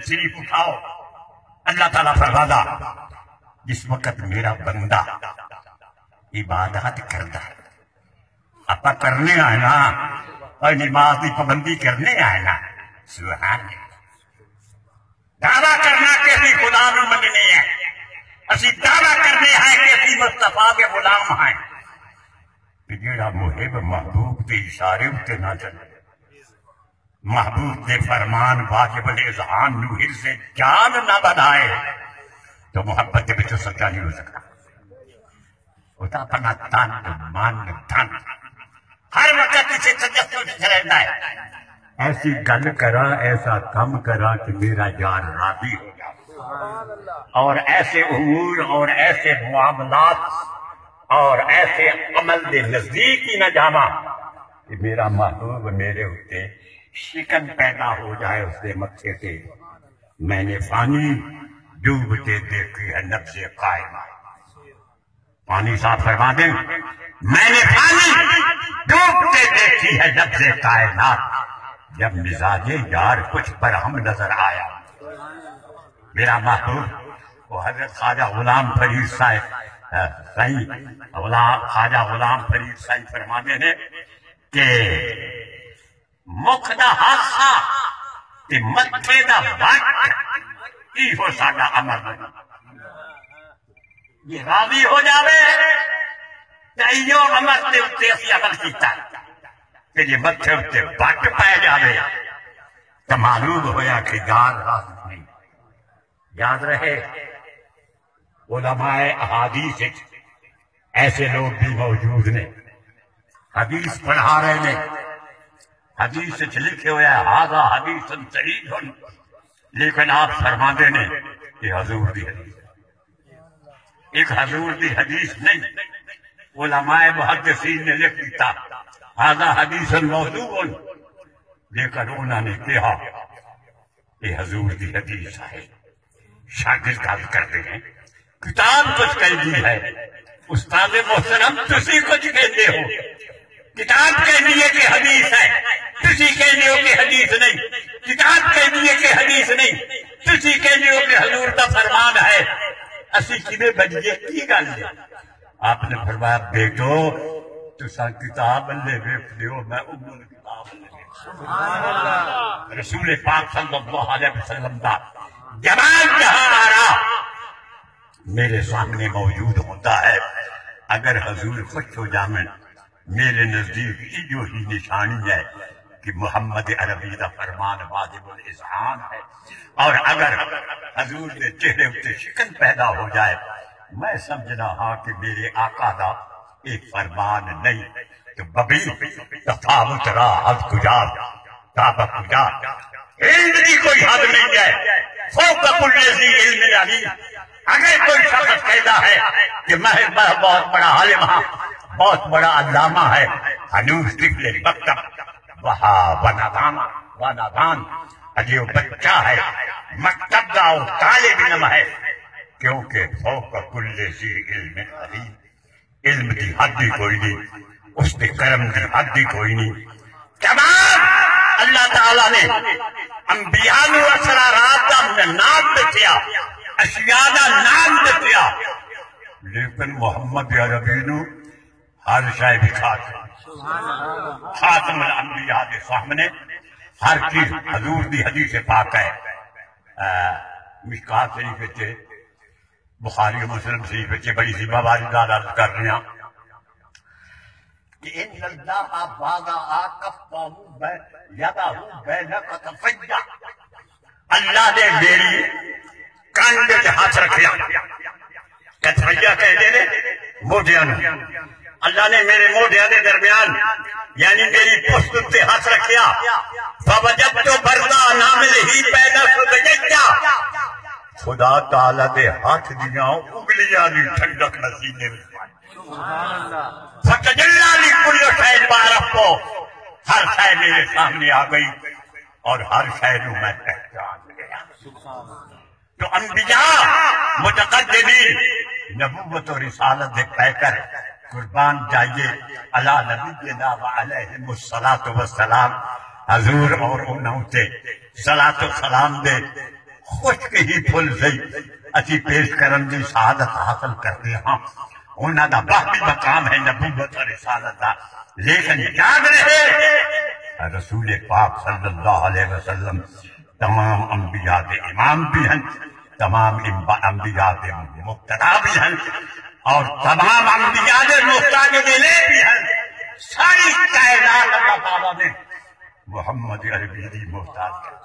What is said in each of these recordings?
تشریف اٹھاؤ. اللہ تعالیٰ فرماتا جس وقت میرا بندہ عبادت کرتا آپ کرنے آئے نا اور نماز کی پابندی کرنے آئے نا سبحان اللہ. دعویٰ کرنا کہ اسی خدا نو مننے ہے اسی دعویٰ کرنے ہیں کہ اسی مصطفیٰ کے غلام ہیں. جیڑا محب محبوب کے اشارے اتے نہ چلے محبوب کے فرمان واجب الاذعان نو ہر سے جان نہ بنائے تو محبت کے بچوں سچا نہیں ہو سکتا. ہوتا اپنا تن من دھن ہر وقت اسے تجسس رہنا ہے. ایسی گل کرا ایسا کم کرا کہ میرا یار راضی ہو جائے اور ایسے امور اور ایسے معاملات اور ایسے عمل دے نزدیک ہی نہ جاوا کہ میرا محبوب میرے ہوتے شکن پیدا ہو جائے اس دے متھے تے. میں نے پانی ڈوبتے دیکھی ہے نبض قائمہ. پانی صاحب فرما دیں میں نے پانی ڈوبتے دیکھی ہے نبض کائنات. جب مزاج یار کچھ برہم نظر آیا میرا محبوب وہ حضرت خواجہ غلام فرید صاحب خواجہ غلام فرید صاحب فرماتے ہیں کہ مکھ دا ہاسا تے متھے دا وٹ ایہو ساڈا عمل یہ راضی ہو جاوے تے ایہو عمل تے اتے اسی عمل کیتا کہ یہ متھے اتے وٹ پائے جاوے تو معلوم ہویا کہ یاد راضی نہیں. یاد رہے علماء احادیث ایسے لوگ بھی موجود نے حدیث پڑھا رہے نے حدیث لکھے ہوئے ہاذا حدیث صحیح لیکن آپ فرماندے نے کہ حضور دی حدیث ایک حضور دی حدیث نہیں. علماء محدثین نے لکھ دیتا ہاذا حدیث موضوع لیکن انہوں نے کہا کہ حضور دی حدیث ہے. شاگرد گل کرتے ہیں کتاب کچھ کہتی ہے استاد محترم تسی کچھ کہتے ہو. کتاب کہتی ہے کہ حدیث ہے تسی کہتے ہو کہ حدیث نہیں. کتاب کہتی ہے کہ حدیث نہیں تسی کہتے ہو کہ حضور کا فرمان ہے. اسی کیویں بجے کی گل ہے. آپ نے فرمایا بیٹو تسا کتاب لے ویکھ دیو میں امور کتاب لے سبحان اللہ. رسول پاک صلی اللہ علیہ وسلم دا جمال جہاں آ رہا میرے سامنے موجود ہوتا ہے. اگر حضور خوش ہو جامن میرے نزدیک جو ہی نشانی ہے کہ محمد عربی کا فرمان واجب الاذعان ہے. اور اگر حضور کے چہرے اتے شکن پیدا ہو جائے میں سمجھنا ہاں کہ میرے آقا دا ایک فرمان نہیں تو ببی تفاوت راہ حد کجا تابق کجا علم کی کوئی حد نہیں ہے. فوق کل ذی علم علیم. اگر کوئی شخص کہتا ہے کہ میں بہت بڑا عالم ہاں بہت بڑا علامہ ہے ہنوز طفل مکتب وہاں ونادان ابھی وہ بچہ ہے مکتب کا اور طالب علم ہے کیونکہ فوق کل ذی علم علیم. علم کی حد ہی کوئی نہیں اس کے کرم کی حد ہی کوئی نہیں. تمام اللہ تعالیٰ نے انبیاء نو اسرارات کا نام دیا اشیاء کا نام دیا لیکن محمد عربی نو ہر شے دکھا خاتم الانبیاء کے سامنے ہر چیز حضور دی حدیث پاک ہے. مشکات شریف بخاری و مسلم شریف بڑی سی باباری عرض کر رہے ہیں کہ ان اللہ وضع کفہ یدہ بین کتفیہ. اللہ نے میری کانڈے کے ہاتھ رکھیا کتفیہ کہتے ہیں موڈیاں. اللہ نے میرے موڈیاں کے درمیان یعنی میری پشت تے ہاتھ رکھیا. فوجدت بردا نامل ہی پیدا سدجا. خدا تعالی دے ہاتھ دیاں انگلیاں دی ٹھنڈک نصیب نے فتجلا لکل شے بارف کو ہر شے میرے سامنے آ گئی اور ہر شے نو میں پہچان گیا. تو انبیاء متقدمین نبوت و رسالت دے پہ کر قربان جائیے علی نبینا و علیہم الصلاۃ والسلام. حضور اور انہوں سے صلاۃ و سلام دے خشک ہی پھل سی اسی پیش کرن دی سعادت حاصل کرتے ہاں انہاں دا باقی مقام ہے نبوت اور رسالت دا لیکن یاد رہے رسول پاک صلی اللہ علیہ وسلم تمام انبیاء دے امام بھی ہیں تمام انبیاء دے مقتدا بھی ہیں اور تمام انبیاء دے محتاج دلے بھی ہیں ساری کائنات اللہ تعالیٰ نے محمد عربی دی محتاج کر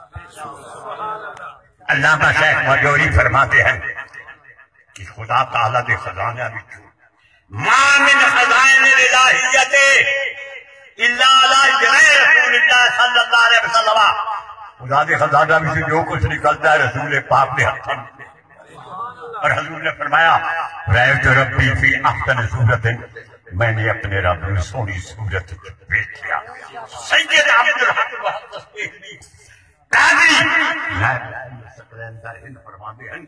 علامہ شیخ مجوری فرماتے ہیں کہ خدا تعالیٰ دے خزانہ بھی ما من خزائن الہیت الا علی جناح رسول اللہ صلی اللہ علیہ وسلم خدا دے خزانہ بھی جو کچھ نکلتا ہے رسول پاک نے ہاتھ میں اور حضور نے فرمایا رأیت ربی فی احسن صورت میں نے اپنے رب نے سونی صورت دیکھ لیا سید عبد الحق محدث دہلوی قاضی فرماتے ہیں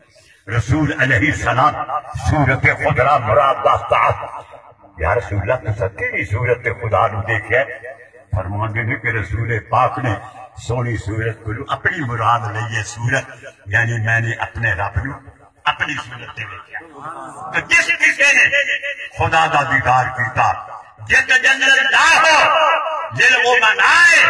رسول علیہ السلام صورت خدا مراد داستا یا رسول اللہ تو سکینی صورت خدا نو دیکھے فرماتے ہیں کہ رسول پاک نے سونی صورت کو اپنی مراد لئیے صورت یعنی میں نے اپنے رب نو اپنی صورت دے لیا تو جس کسی نے خدا دا دیدار کیتا جت جنرل دا ہو جل وہ منائے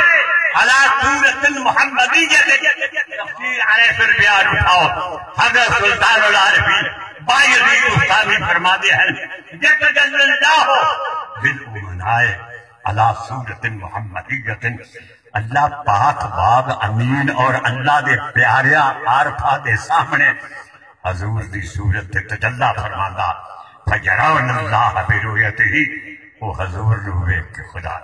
علا صورت محمدیہ تفسیر علیہ فر بیان اٹھاؤ حضرت سلطان العارفین بایزید استاذی فرما دے ہیں جت جنرل دا ہو جل وہ منائے علا صورت محمدیہ اللہ پاک باب امین اور اللہ دے پیاریا عارفہ دے سامنے حضور دی صورت تجلی فرمانا فجرون اللہ برؤیتہ وہ حضور روے کے خدا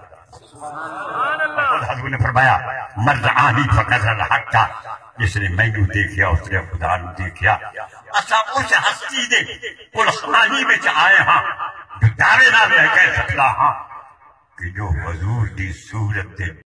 حضور نے فرمایا مرعانی فقط الحق جس نے میں نے دیکھیا اس نے خدا نے دیکھیا اسا اس ہستی دے کل خانی میں آئے ہاں جو دعوے نہ میں کہہ سکتا ہاں کہ جو حضور دی صورت